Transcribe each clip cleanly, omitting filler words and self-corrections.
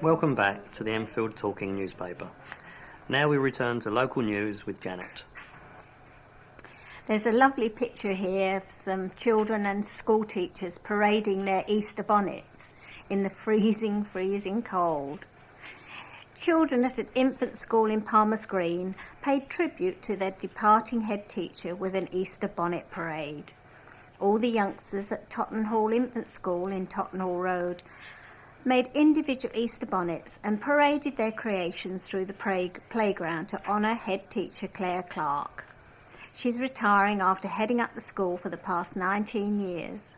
Welcome back to the Enfield Talking newspaper. Now we return to local news with Janet. There's a lovely picture here of some children and school teachers parading their Easter bonnets in the freezing cold. Children at an infant school in Palmer's Green paid tribute to their departing head teacher with an Easter bonnet parade. All the youngsters at Tottenham Hall Infant School in Tottenham Hall Road made individual Easter bonnets and paraded their creations through the playground to honour head teacher Claire Clark. She's retiring after heading up the school for the past 19 years.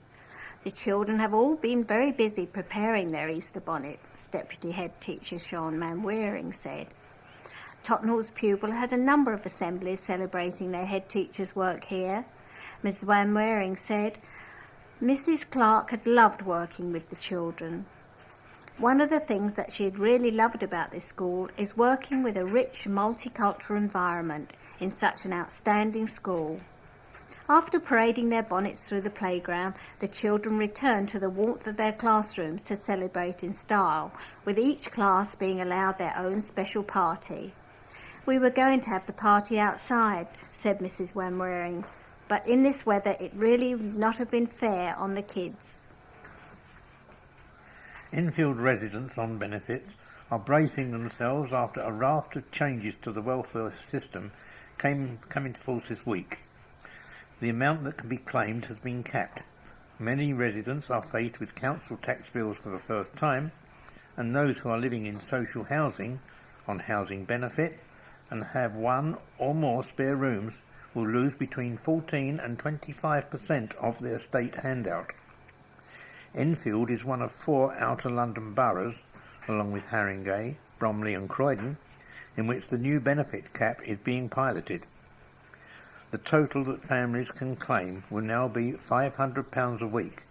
The children have all been very busy preparing their Easter bonnets, Deputy Head Teacher Sean Manwaring said. Tottenham's pupil had a number of assemblies celebrating their head teacher's work here. Ms Manwaring said Mrs Clark had loved working with the children. One of the things that she had really loved about this school is working with a rich multicultural environment in such an outstanding school. After parading their bonnets through the playground, the children returned to the warmth of their classrooms to celebrate in style, with each class being allowed their own special party. We were going to have the party outside, said Mrs Wanwaring, but in this weather it really would not have been fair on the kids. Enfield residents on benefits are bracing themselves after a raft of changes to the welfare system came into force this week. The amount that can be claimed has been capped. Many residents are faced with council tax bills for the first time, and those who are living in social housing on housing benefit and have one or more spare rooms will lose between 14 and 25% of their state handout. Enfield is one of 4 outer London boroughs, along with Haringey, Bromley and Croydon, in which the new benefit cap is being piloted. The total that families can claim will now be £500 a week,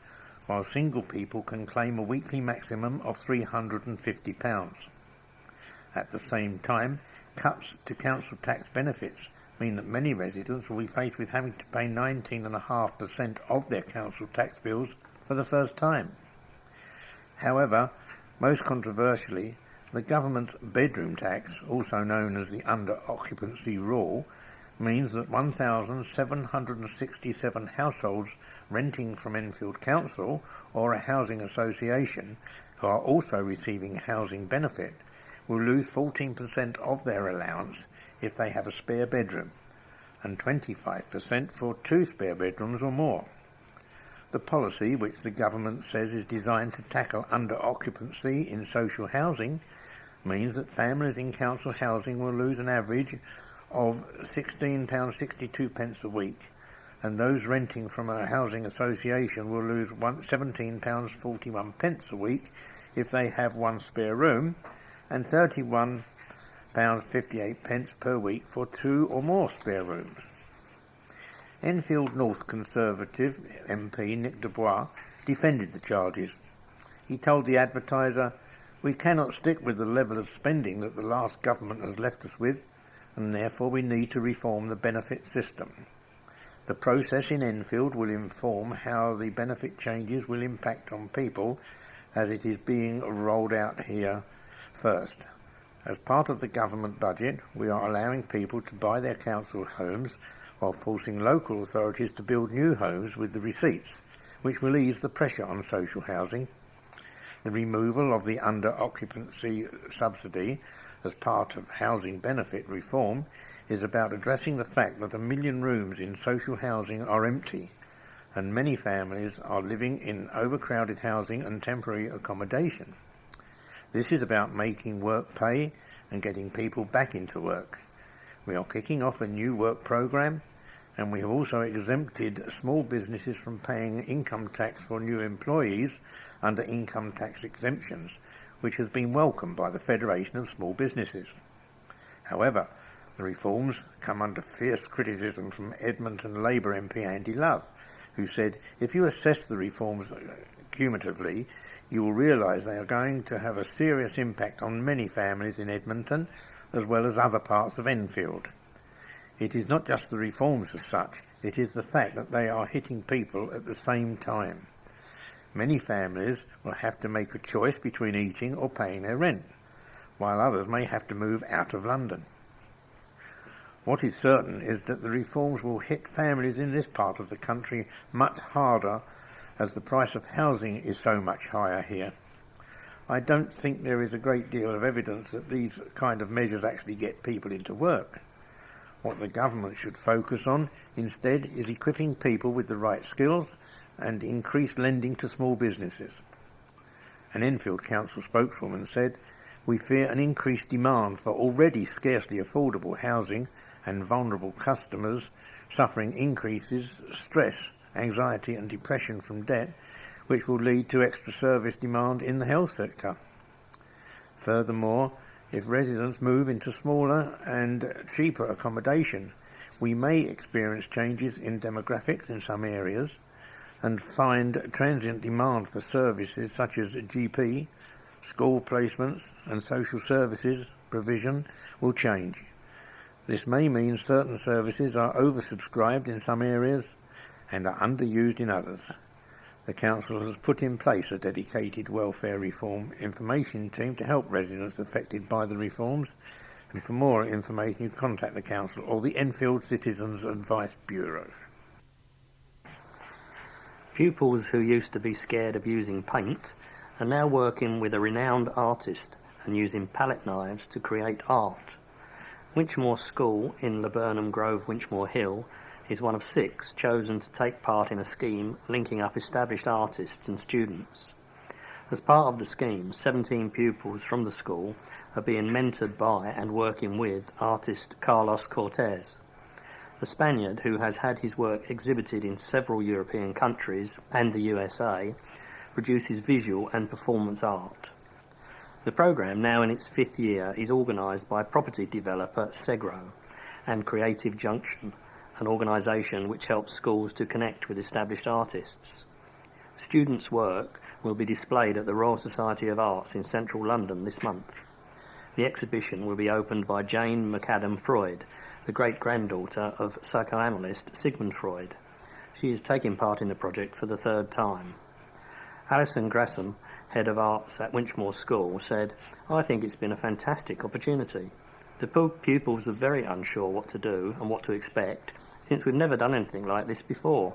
while single people can claim a weekly maximum of £350. At the same time, cuts to council tax benefits mean that many residents will be faced with having to pay 19.5% of their council tax bills for the first time. However, most controversially, the government's bedroom tax, also known as the under-occupancy rule, means that 1,767 households renting from Enfield Council or a housing association who are also receiving housing benefit will lose 14% of their allowance if they have a spare bedroom, and 25% for 2 spare bedrooms or more. The policy, which the government says is designed to tackle under-occupancy in social housing, means that families in council housing will lose an average of £16.62 a week, and those renting from a housing association will lose £17.41 a week if they have one spare room, and £31.58 per week for 2 or more spare rooms. Enfield North Conservative MP Nick Dubois defended the charges. He told the Advertiser, "We cannot stick with the level of spending that the last government has left us with, and therefore we need to reform the benefit system. The process in Enfield will inform how the benefit changes will impact on people as it is being rolled out here first. As part of the government budget, we are allowing people to buy their council homes while forcing local authorities to build new homes with the receipts, which will ease the pressure on social housing. The removal of the under-occupancy subsidy as part of housing benefit reform is about addressing the fact that 1 million rooms in social housing are empty, and many families are living in overcrowded housing and temporary accommodation. This is about making work pay and getting people back into work. We are kicking off a new work programme, and we have also exempted small businesses from paying income tax for new employees under income tax exemptions, which has been welcomed by the Federation of Small Businesses. However, the reforms come under fierce criticism from Edmonton Labour MP Andy Love, who said, "If you assess the reforms cumulatively, you will realise they are going to have a serious impact on many families in Edmonton, as well as other parts of Enfield. It is not just the reforms as such, it is the fact that they are hitting people at the same time. Many families will have to make a choice between eating or paying their rent, while others may have to move out of London. What is certain is that the reforms will hit families in this part of the country much harder, as the price of housing is so much higher here. I don't think there is a great deal of evidence that these kind of measures actually get people into work. What the government should focus on instead is equipping people with the right skills and increased lending to small businesses. An Enfield Council spokeswoman said, "We fear an increased demand for already scarcely affordable housing and vulnerable customers suffering increases stress, anxiety and depression from debt, which will lead to extra service demand in the health sector. Furthermore, if residents move into smaller and cheaper accommodation, we may experience changes in demographics in some areas and find transient demand for services such as GP, school placements and social services provision will change. This may mean certain services are oversubscribed in some areas and are underused in others. The Council has put in place a dedicated welfare reform information team to help residents affected by the reforms, and for more information you contact the Council or the Enfield Citizens Advice Bureau. Pupils who used to be scared of using paint are now working with a renowned artist and using palette knives to create art. Winchmore School in Laburnum Grove, Winchmore Hill, is one of 6 chosen to take part in a scheme linking up established artists and students. As part of the scheme, 17 pupils from the school are being mentored by and working with artist Carlos Cortez. The Spaniard, who has had his work exhibited in several European countries and the USA, produces visual and performance art. The programme, now in its 5th year, is organised by property developer Segro and Creative Junction, an organisation which helps schools to connect with established artists. Students' work will be displayed at the Royal Society of Arts in central London this month. The exhibition will be opened by Jane McAdam Freud, the great-granddaughter of psychoanalyst Sigmund Freud. She is taking part in the project for the 3rd time. Alison Gresham, head of arts at Winchmore School, said, "I think it's been a fantastic opportunity. The pupils are very unsure what to do and what to expect, since we've never done anything like this before."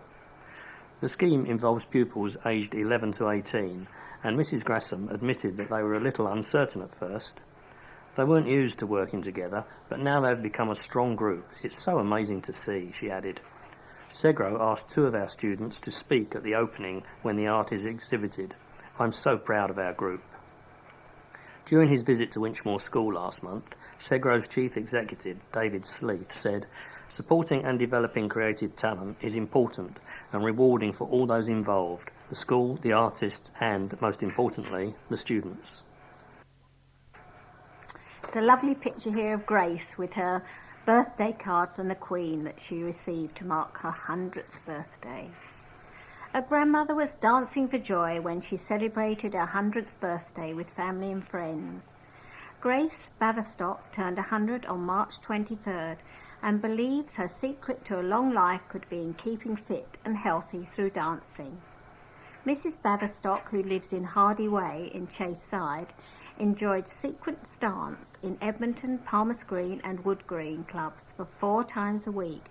The scheme involves pupils aged 11 to 18, and Mrs. Gresham admitted that they were a little uncertain at first. They weren't used to working together, but now they've become a strong group. It's so amazing to see, she added. Segro asked 2 of our students to speak at the opening when the art is exhibited. "I'm so proud of our group." During his visit to Winchmore School last month, Segro's chief executive, David Sleeth, said, "Supporting and developing creative talent is important and rewarding for all those involved, the school, the artists and, most importantly, the students." It's a lovely picture here of Grace with her birthday card from the Queen that she received to mark her 100th birthday. Her grandmother was dancing for joy when she celebrated her 100th birthday with family and friends. Grace Baverstock turned 100 on March 23rd and believes her secret to a long life could be in keeping fit and healthy through dancing. Mrs. Baverstock, who lives in Hardy Way in Chase Side, enjoyed sequence dance in Edmonton, Palmer's Green and Wood Green clubs for 4 times a week,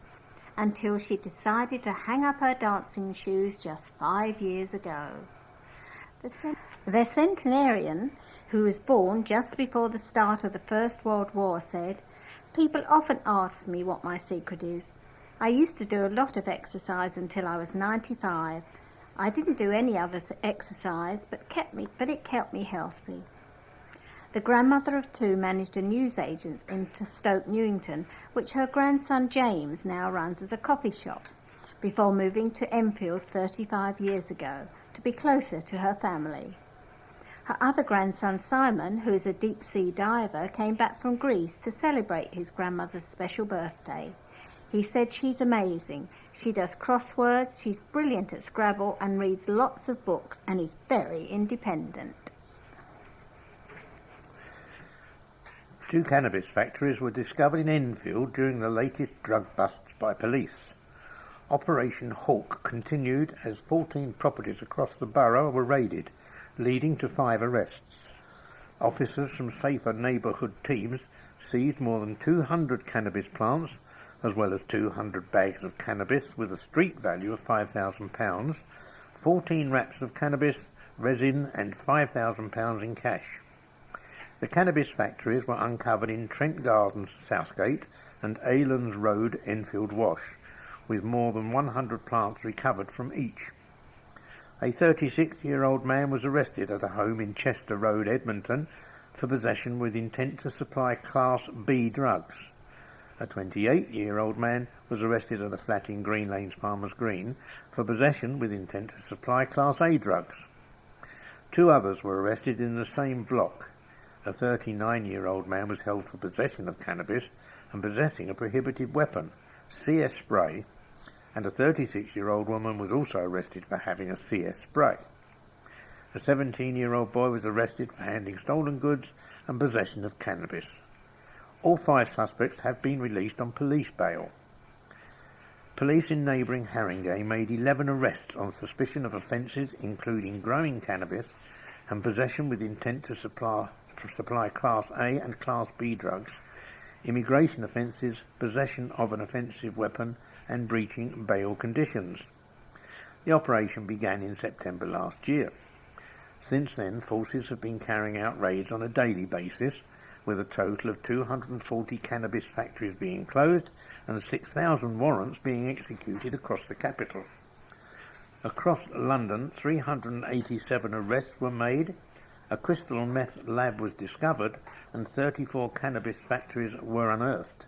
until she decided to hang up her dancing shoes just 5 years ago. The centenarian, who was born just before the start of the First World War, said, "People often ask me what my secret is. I used to do a lot of exercise until I was 95. I didn't do any other exercise, but it kept me healthy." The grandmother of 2 managed a newsagent's in Stoke Newington, which her grandson James now runs as a coffee shop, before moving to Enfield 35 years ago to be closer to her family. Her other grandson Simon, who is a deep-sea diver, came back from Greece to celebrate his grandmother's special birthday. He said she's amazing. She does crosswords, she's brilliant at Scrabble and reads lots of books and is very independent. 2 cannabis factories were discovered in Enfield during the latest drug busts by police. Operation Hawk continued as 14 properties across the borough were raided, leading to 5 arrests. Officers from safer neighbourhood teams seized more than 200 cannabis plants, as well as 200 bags of cannabis with a street value of £5,000, 14 wraps of cannabis, resin and £5,000 in cash. The cannabis factories were uncovered in Trent Gardens, Southgate, and Aylands Road, Enfield Wash, with more than 100 plants recovered from each. A 36-year-old man was arrested at a home in Chester Road, Edmonton, for possession with intent to supply Class B drugs. A 28-year-old man was arrested at a flat in Green Lanes, Farmers Green, for possession with intent to supply Class A drugs. 2 others were arrested in the same block. A 39-year-old man was held for possession of cannabis and possessing a prohibited weapon, CS spray, and a 36-year-old woman was also arrested for having a CS spray. A 17-year-old boy was arrested for handling stolen goods and possession of cannabis. All 5 suspects have been released on police bail. Police in neighbouring Haringey made 11 arrests on suspicion of offences including growing cannabis and possession with intent to supply Class A and Class B drugs, immigration offences, possession of an offensive weapon and breaching bail conditions. The operation began in September last year. Since then, forces have been carrying out raids on a daily basis, with a total of 240 cannabis factories being closed and 6,000 warrants being executed across the capital. Across London, 387 arrests were made, a crystal meth lab was discovered, and 34 cannabis factories were unearthed.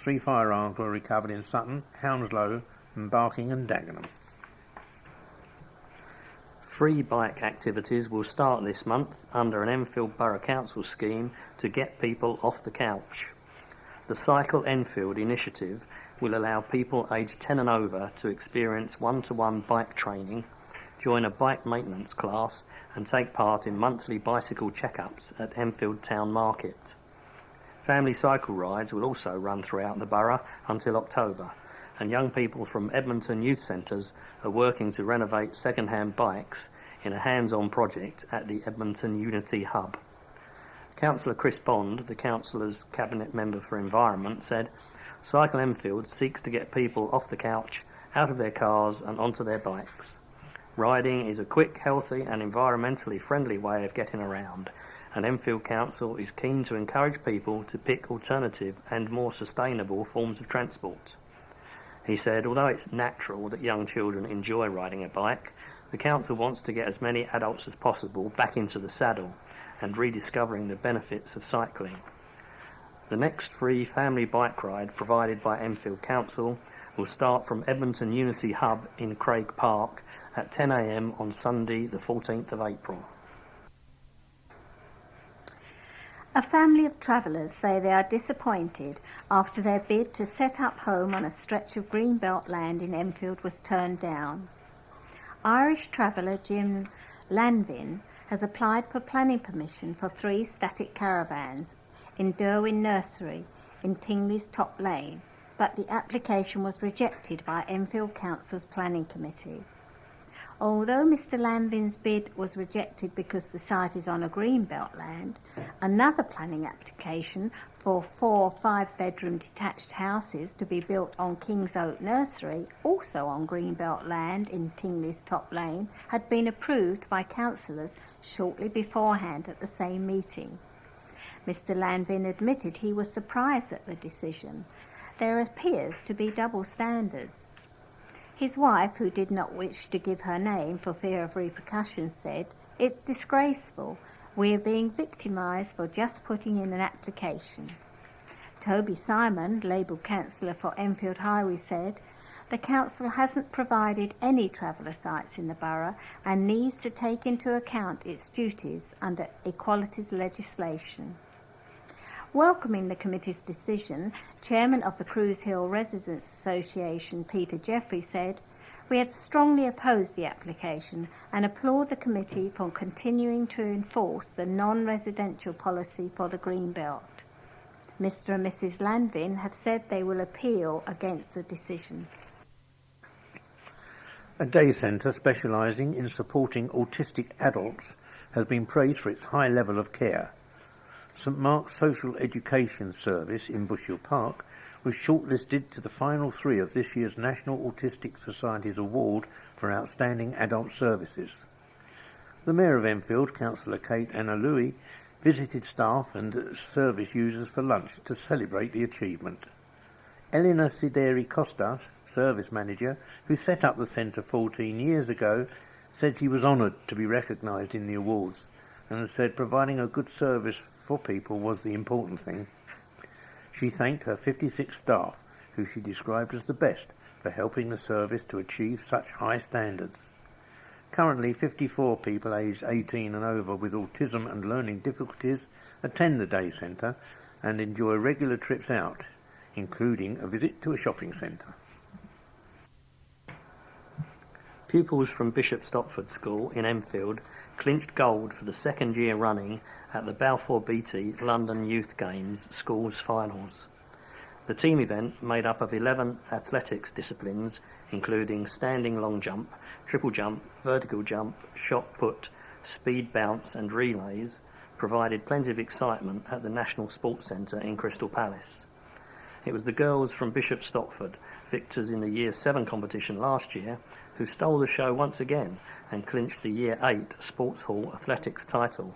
3 firearms were recovered in Sutton, Hounslow, Barking and Dagenham. Free bike activities will start this month under an Enfield Borough Council scheme to get people off the couch. The Cycle Enfield initiative will allow people aged 10 and over to experience one-to-one bike training, join a bike maintenance class and take part in monthly bicycle check-ups at Enfield Town Market. Family cycle rides will also run throughout the borough until October, and young people from Edmonton youth centres are working to renovate second-hand bikes in a hands-on project at the Edmonton Unity Hub. Councillor Chris Bond, the Councillor's Cabinet Member for Environment, said, "Cycle Enfield seeks to get people off the couch, out of their cars and onto their bikes. Riding is a quick, healthy and environmentally friendly way of getting around, and Enfield Council is keen to encourage people to pick alternative and more sustainable forms of transport." He said, although it's natural that young children enjoy riding a bike, the council wants to get as many adults as possible back into the saddle and rediscovering the benefits of cycling. The next free family bike ride provided by Enfield Council will start from Edmonton Unity Hub in Craig Park at 10 a.m. on Sunday the 14th of April. A family of travellers say they are disappointed after their bid to set up home on a stretch of greenbelt land in Enfield was turned down. Irish traveller Jim Lanvin has applied for planning permission for 3 static caravans in Derwin Nursery in Tingley's Top Lane, but the application was rejected by Enfield Council's Planning Committee. Although Mr Lanvin's bid was rejected because the site is on a greenbelt land, another planning application for 4 5-bedroom detached houses to be built on King's Oak Nursery, also on greenbelt land in Tingley's Top Lane, had been approved by councillors shortly beforehand at the same meeting. Mr Lanvin admitted he was surprised at the decision. There appears to be double standards. His wife, who did not wish to give her name for fear of repercussions, said, "It's disgraceful. We're being victimised for just putting in an application." Toby Simon, Labour councillor for Enfield Highway, said, "The council hasn't provided any traveller sites in the borough and needs to take into account its duties under equalities legislation." Welcoming the committee's decision, Chairman of the Cruise Hill Residents Association, Peter Jeffrey, said, "We had strongly opposed the application and applaud the committee for continuing to enforce the non-residential policy for the Greenbelt. Mr and Mrs Lanvin have said they will appeal against the decision." A day centre specialising in supporting autistic adults has been praised for its high level of care. St Mark's Social Education Service in Bushill Park was shortlisted to the final 3 of this year's National Autistic Society's Award for Outstanding Adult Services. The Mayor of Enfield, Councillor Kate Analui, visited staff and service users for lunch to celebrate the achievement. Elena Sideri Costa, service manager, who set up the centre 14 years ago, said she was honoured to be recognised in the awards and said providing a good service for people was the important thing. She thanked her 56 staff, who she described as the best, for helping the service to achieve such high standards. Currently, 54 people aged 18 and over with autism and learning difficulties attend the day centre and enjoy regular trips out, including a visit to a shopping centre. Pupils from Stortford School in Enfield clinched gold for the 2nd year running at the Balfour Beatty London Youth Games Schools Finals. The team event, made up of 11 athletics disciplines, including standing long jump, triple jump, vertical jump, shot put, speed bounce and relays, provided plenty of excitement at the National Sports Centre in Crystal Palace. It was the girls from Bishop Stortford, victors in the Year 7 competition last year, who stole the show once again and clinched the Year 8 Sports Hall Athletics title.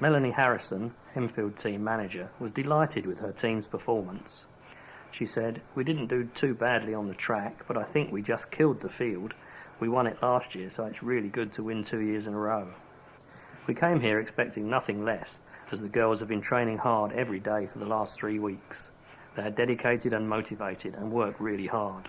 Melanie Harrison, Enfield team manager, was delighted with her team's performance. She said, "We didn't do too badly on the track, but I think we just killed the field. We won it last year, so it's really good to win 2 years in a row. We came here expecting nothing less, as the girls have been training hard every day for the last 3 weeks. They are dedicated and motivated and work really hard."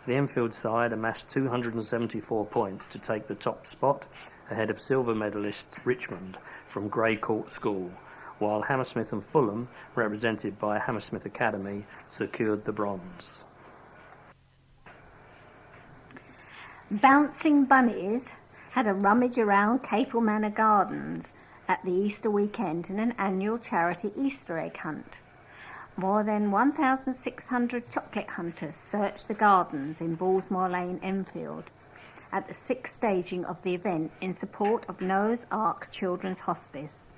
The Enfield side amassed 274 points to take the top spot, ahead of silver medalists Richmond from Grey Court School, while Hammersmith and Fulham, represented by Hammersmith Academy, secured the bronze. Bouncing Bunnies had a rummage around Capel Manor Gardens at the Easter weekend in an annual charity Easter egg hunt. More than 1,600 chocolate hunters searched the gardens in Ballsmore Lane, Enfield, at the 6th staging of the event in support of Noah's Ark Children's Hospice.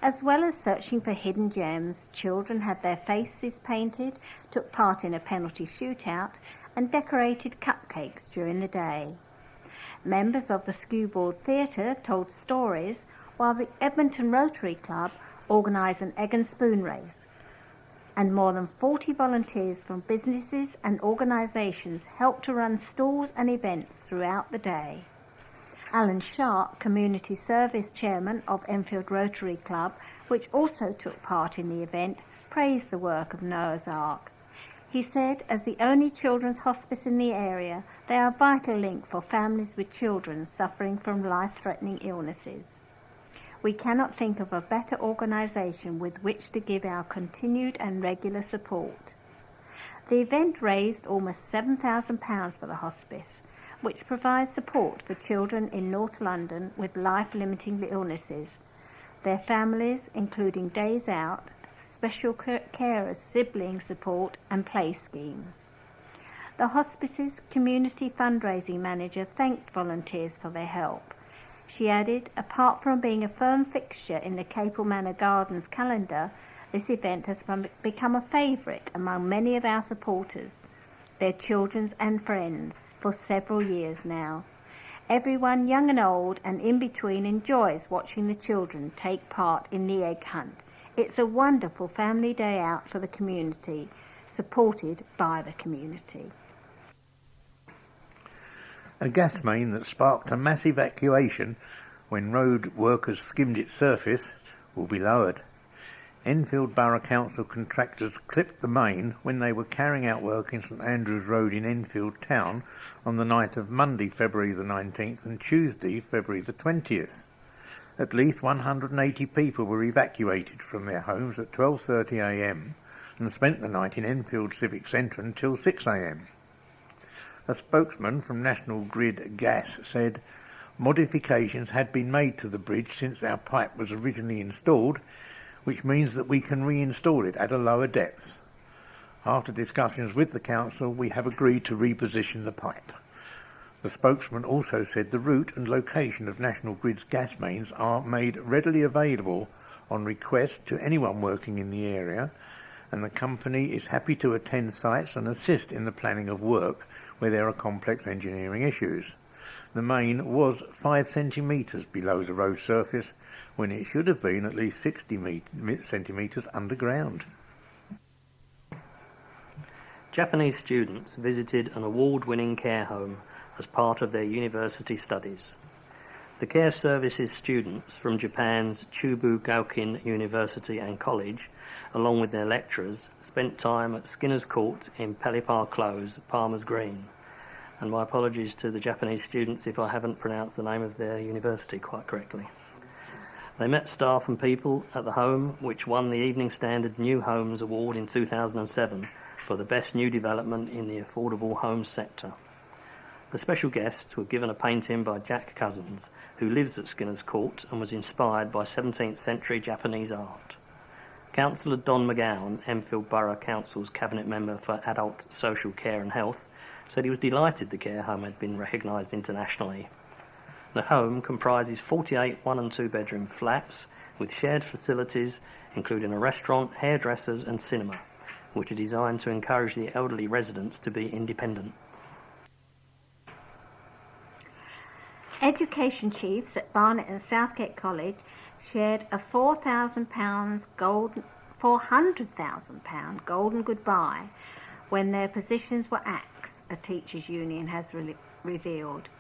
As well as searching for hidden gems, children had their faces painted, took part in a penalty shootout, and decorated cupcakes during the day. Members of the Skewbald Theatre told stories, while the Edmonton Rotary Club organised an egg and spoon race. And more than 40 volunteers from businesses and organisations helped to run stalls and events throughout the day. Alan Sharp, Community Service Chairman of Enfield Rotary Club, which also took part in the event, praised the work of Noah's Ark. He said, as the only children's hospice in the area, they are a vital link for families with children suffering from life-threatening illnesses. We cannot think of a better organisation with which to give our continued and regular support. The event raised almost £7,000 for the hospice, which provides support for children in North London with life-limiting illnesses, their families, including days out, special carers, sibling support and play schemes. The hospice's community fundraising manager thanked volunteers for their help. She added, apart from being a firm fixture in the Capel Manor Gardens calendar, this event has become a favourite among many of our supporters, their children and friends, for several years now. Everyone, young and old, and in between, enjoys watching the children take part in the egg hunt. It's a wonderful family day out for the community, supported by the community. A gas main that sparked a mass evacuation when road workers skimmed its surface will be lowered. Enfield Borough Council contractors clipped the main when they were carrying out work in St Andrews Road in Enfield Town on the night of Monday, February the 19th and Tuesday, February the 20th. At least 180 people were evacuated from their homes at 12:30 a.m. and spent the night in Enfield Civic Centre until 6 a.m. A spokesman from National Grid Gas said modifications had been made to the bridge since our pipe was originally installed, which means that we can reinstall it at a lower depth. After discussions with the council, we have agreed to reposition the pipe. The spokesman also said the route and location of National Grid's gas mains are made readily available on request to anyone working in the area, and the company is happy to attend sites and assist in the planning of work where there are complex engineering issues. The main was 5 centimetres below the road surface when it should have been at least 60 centimetres underground. Japanese students visited an award-winning care home as part of their university studies. The care service's students from Japan's Chubu Gaukin University and College, along with their lecturers, spent time at Skinner's Court in Pelipar Close, Palmer's Green. And my apologies to the Japanese students if I haven't pronounced the name of their university quite correctly. They met staff and people at the home, which won the Evening Standard New Homes Award in 2007 for the best new development in the affordable homes sector. The special guests were given a painting by Jack Cousins, who lives at Skinner's Court and was inspired by 17th century Japanese art. Councillor Don McGowan, Enfield Borough Council's Cabinet Member for Adult Social Care and Health, said he was delighted the care home had been recognised internationally. The home comprises 48 one and two bedroom flats with shared facilities including a restaurant, hairdressers and cinema, which are designed to encourage the elderly residents to be independent. Education chiefs at Barnett and Southgate College shared a £400,000 golden goodbye when their positions were axed, a teachers' union has revealed.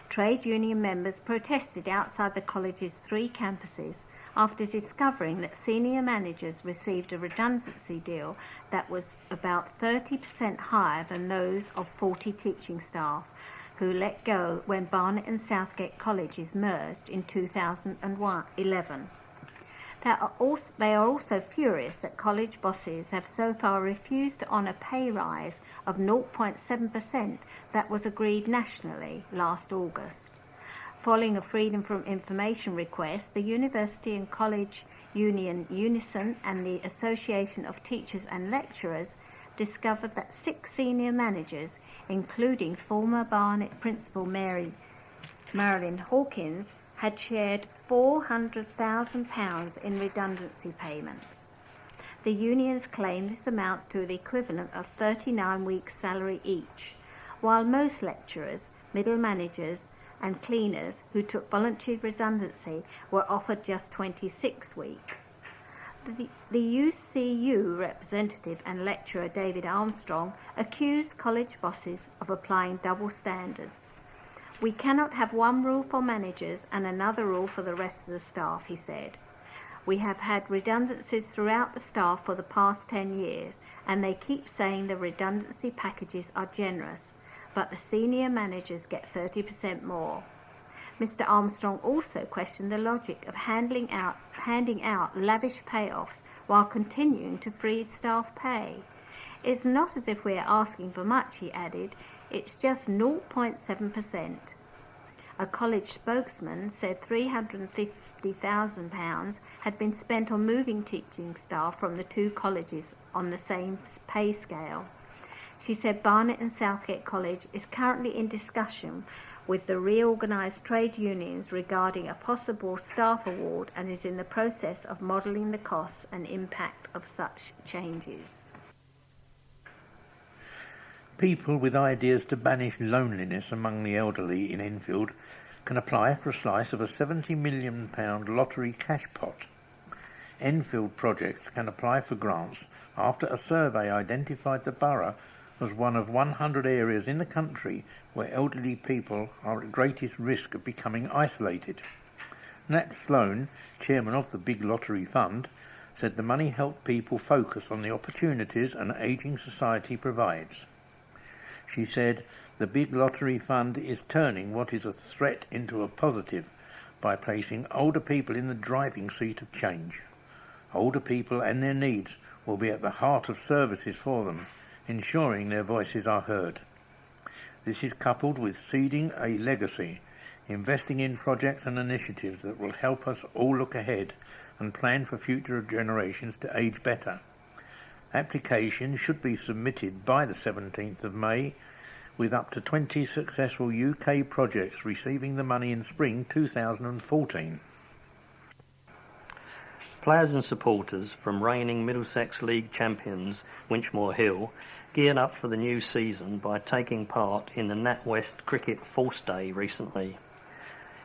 Trade union members protested outside the college's 3 campuses after discovering that senior managers received a redundancy deal that was about 30% higher than those of 40 teaching staff who let go when Barnett and Southgate colleges merged in 2011. They are also furious that college bosses have so far refused to honour pay rise of 0.7% that was agreed nationally last August. Following a Freedom from Information request, the University and College Union Unison and the Association of Teachers and Lecturers discovered that 6 senior managers, including former Barnett Principal Marilyn Hawkins, had shared £400,000 in redundancy payments. The unions claim this amounts to the equivalent of 39 weeks' salary each, while most lecturers, middle managers and cleaners who took voluntary redundancy were offered just 26 weeks. The UCU representative and lecturer David Armstrong accused college bosses of applying double standards. "We cannot have one rule for managers and another rule for the rest of the staff," he said. "We have had redundancies throughout the staff for the past 10 years, and they keep saying the redundancy packages are generous, but the senior managers get 30% more." Mr. Armstrong also questioned the logic of handing out lavish payoffs while continuing to freeze staff pay. "It's not as if we are asking for much," he added. "It's just 0.7%. A college spokesman said £350,000 had been spent on moving teaching staff from the 2 colleges on the same pay scale. She said Barnett and Southgate College is currently in discussion with the reorganised trade unions regarding a possible staff award and is in the process of modelling the costs and impact of such changes. People with ideas to banish loneliness among the elderly in Enfield can apply for a slice of a £70 million lottery cash pot. Enfield projects can apply for grants after a survey identified the borough as one of 100 areas in the country where elderly people are at greatest risk of becoming isolated. Nat Sloan, chairman of the Big Lottery Fund, said the money helped people focus on the opportunities an ageing society provides. She said, "The Big Lottery Fund is turning what is a threat into a positive by placing older people in the driving seat of change. Older people and their needs will be at the heart of services for them, ensuring their voices are heard. This is coupled with seeding a legacy, investing in projects and initiatives that will help us all look ahead and plan for future generations to age better. Applications should be submitted by the 17th of May, with up to 20 successful UK projects receiving the money in spring 2014. Players and supporters from reigning Middlesex League champions Winchmore Hill geared up for the new season by taking part in the NatWest Cricket Force Day recently.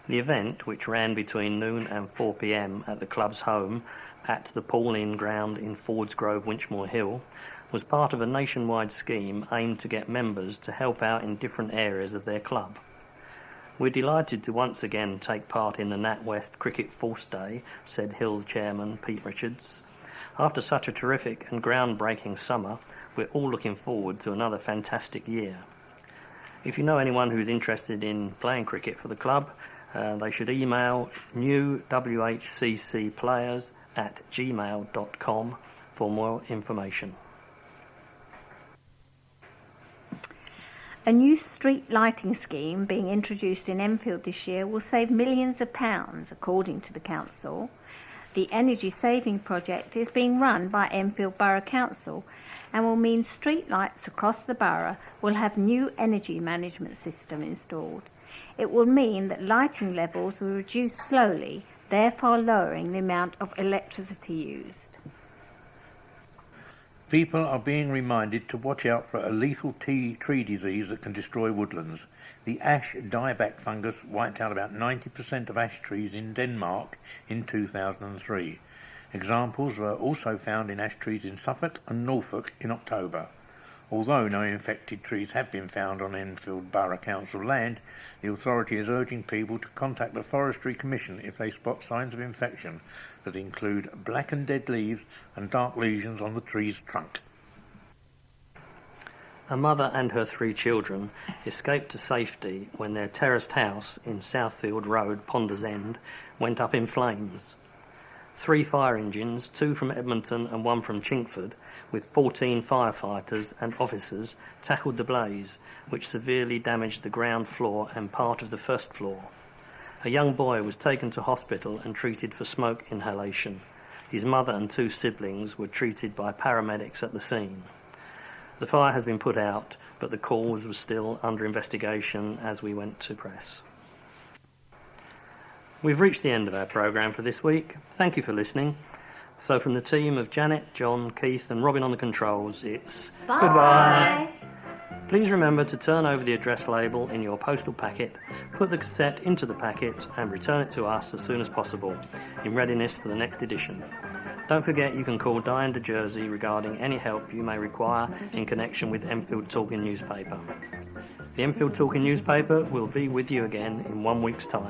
The event, which ran between noon and 4 p.m. at the club's home at the Paul-In ground in Fords Grove, Winchmore Hill, was part of a nationwide scheme aimed to get members to help out in different areas of their club. We're delighted to once again take part in the NatWest Cricket Force Day, said Hill chairman Pete Richards. After such a terrific and groundbreaking summer, we're all looking forward to another fantastic year. If you know anyone who's interested in playing cricket for the club, they should email newwhccplayers@gmail.com for more information. A new street lighting scheme being introduced in Enfield this year will save millions of pounds, according to the council. The energy saving project is being run by Enfield Borough Council and will mean street lights across the borough will have new energy management system installed. It will mean that lighting levels will reduce slowly, therefore lowering the amount of electricity used. People are being reminded to watch out for a lethal tree disease that can destroy woodlands. The ash dieback fungus wiped out about 90% of ash trees in Denmark in 2003. Examples were also found in ash trees in Suffolk and Norfolk in October. Although no infected trees have been found on Enfield Borough Council land, the authority is urging people to contact the Forestry Commission if they spot signs of infection that include black and dead leaves and dark lesions on the tree's trunk. A mother and her 3 children escaped to safety when their terraced house in Southfield Road, Ponders End, went up in flames. 3 fire engines, 2 from Edmonton and 1 from Chingford, with 14 firefighters and officers, tackled the blaze, which severely damaged the ground floor and part of the first floor. A young boy was taken to hospital and treated for smoke inhalation. His mother and 2 siblings were treated by paramedics at the scene. The fire has been put out, but the cause was still under investigation as we went to press. We've reached the end of our programme for this week. Thank you for listening. So from the team of Janet, John, Keith and Robin on the controls, it's Bye. Goodbye. Please remember to turn over the address label in your postal packet, put the cassette into the packet and return it to us as soon as possible, in readiness for the next edition. Don't forget you can call Diane de Jersey regarding any help you may require in connection with Enfield Talking Newspaper. The Enfield Talking Newspaper will be with you again in 1 week's time.